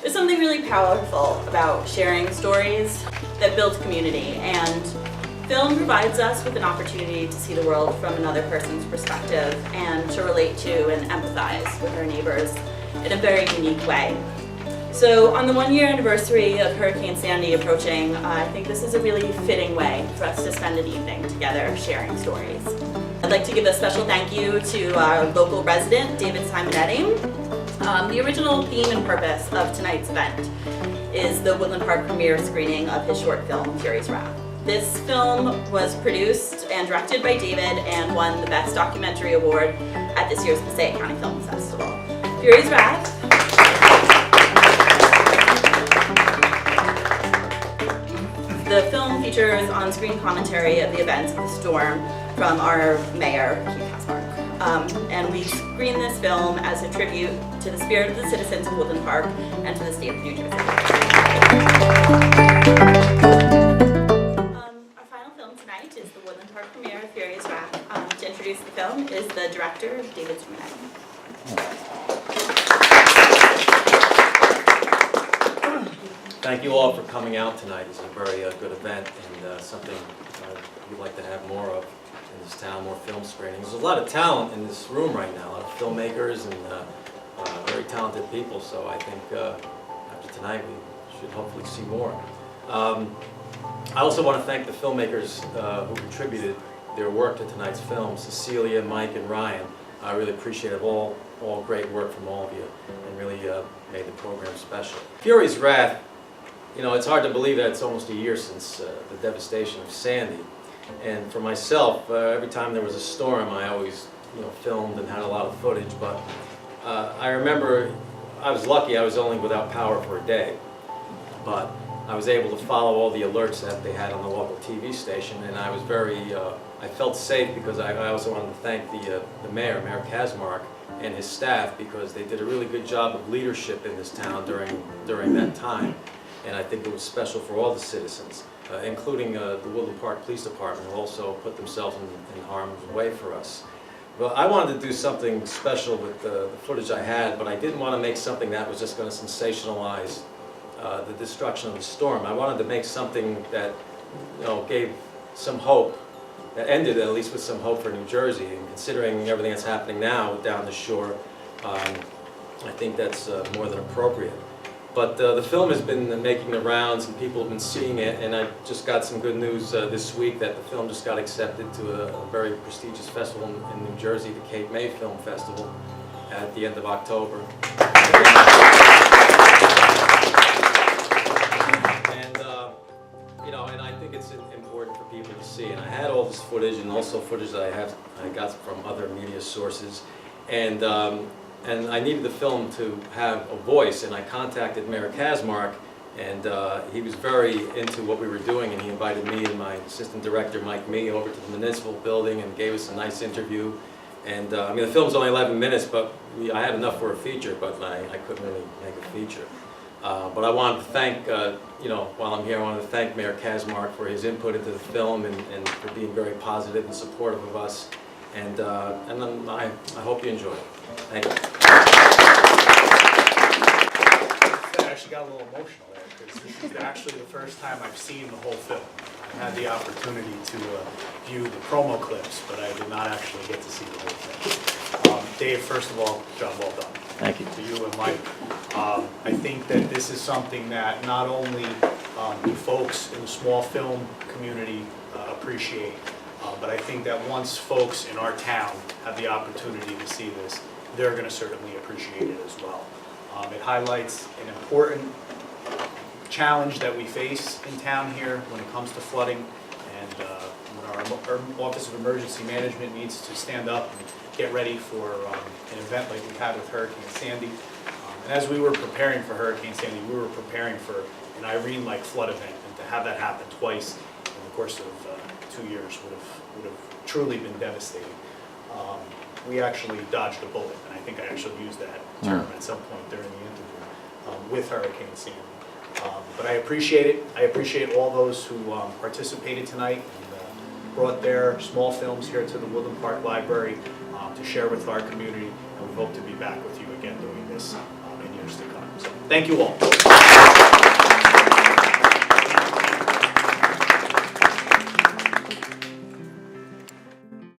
There's something really powerful about sharing stories that build community, and film provides us with an opportunity to see the world from another person's perspective and to relate to and empathize with our neighbors in a very unique way. So on the 1-year anniversary of Hurricane Sandy approaching, I think this is a really fitting way for us to spend an evening together sharing stories. I'd like to give a special thank you to our local resident, David Simonetti. The original theme and purpose of tonight's event is the Woodland Park premiere screening of his short film, Fury's Wrath. This film was produced and directed by David and won the Best Documentary Award at this year's Passaic County Film Festival. Fury's Wrath The film features on-screen commentary of the events of the storm from our mayor, Kazmark. And we screen this film as a tribute to the spirit of the citizens of Woodland Park and to the state of New Jersey. Our final film tonight is the Woodland Park premiere of Fury's Wrath. To introduce the film is the director, David Simonetti. Thank you all for coming out tonight. It's a very good event and something we'd like to have more of in this town, more film screenings. There's a lot of talent in this room right now, a lot of filmmakers and very talented people, so I think after tonight we should hopefully see more. I also want to thank the filmmakers who contributed their work to tonight's film, Cecilia, Mike, and Ryan. I really appreciate it. All great work from all of you and really made the program special. Fury's Wrath, you know, it's hard to believe that it's almost a year since the devastation of Sandy. And for myself, every time there was a storm, I always, filmed and had a lot of footage. But I remember I was lucky; I was only without power for a day. But I was able to follow all the alerts that they had on the local TV station, and I was I felt safe because I also wanted to thank the mayor, Mayor Kazmark, and his staff, because they did a really good job of leadership in this town during that time. And I think it was special for all the citizens, including the Woodland Park Police Department, who also put themselves in harm's way for us. Well, I wanted to do something special with the footage I had, but I didn't want to make something that was just going to sensationalize the destruction of the storm. I wanted to make something that gave some hope, that ended at least with some hope for New Jersey. And considering everything that's happening now down the shore, I think that's more than appropriate. But the film has been making the rounds and people have been seeing it, and I just got some good news this week that the film just got accepted to a very prestigious festival in New Jersey, the Cape May Film Festival, at the end of October. And I think it's important for people to see. And I had all this footage and also footage that I got from other media sources, and I needed the film to have a voice, and I contacted Mayor Kazmark, and he was very into what we were doing, and he invited me and my assistant director, Mike Mee, over to the municipal building and gave us a nice interview. And I mean, the film's only 11 minutes, but I had enough for a feature, but I couldn't really make a feature. But I wanted to thank, while I'm here, I wanted to thank Mayor Kazmark for his input into the film and for being very positive and supportive of us. And I hope you enjoy it. Thank you. I actually got a little emotional there because this is actually the first time I've seen the whole film. I had the opportunity to view the promo clips, but I did not actually get to see the whole thing. Dave, first of all, job well done. Thank you. To you and Mike. I think that this is something that not only the folks in the small film community appreciate, but I think that once folks in our town have the opportunity to see this, they're going to certainly appreciate it as well. It highlights an important challenge that we face in town here when it comes to flooding, and when our Office of Emergency Management needs to stand up and get ready for an event like we had with Hurricane Sandy. And as we were preparing for Hurricane Sandy, we were preparing for an Irene-like flood event, and to have that happen twice in the course of 2 years would have truly been devastating. We actually dodged a bullet, and I think I actually used that term at some point during the interview with Hurricane Sandy. But I appreciate it. I appreciate all those who participated tonight and brought their small films here to the Woodland Park Library to share with our community, and we hope to be back with you again doing this in years to come. So Thank you all.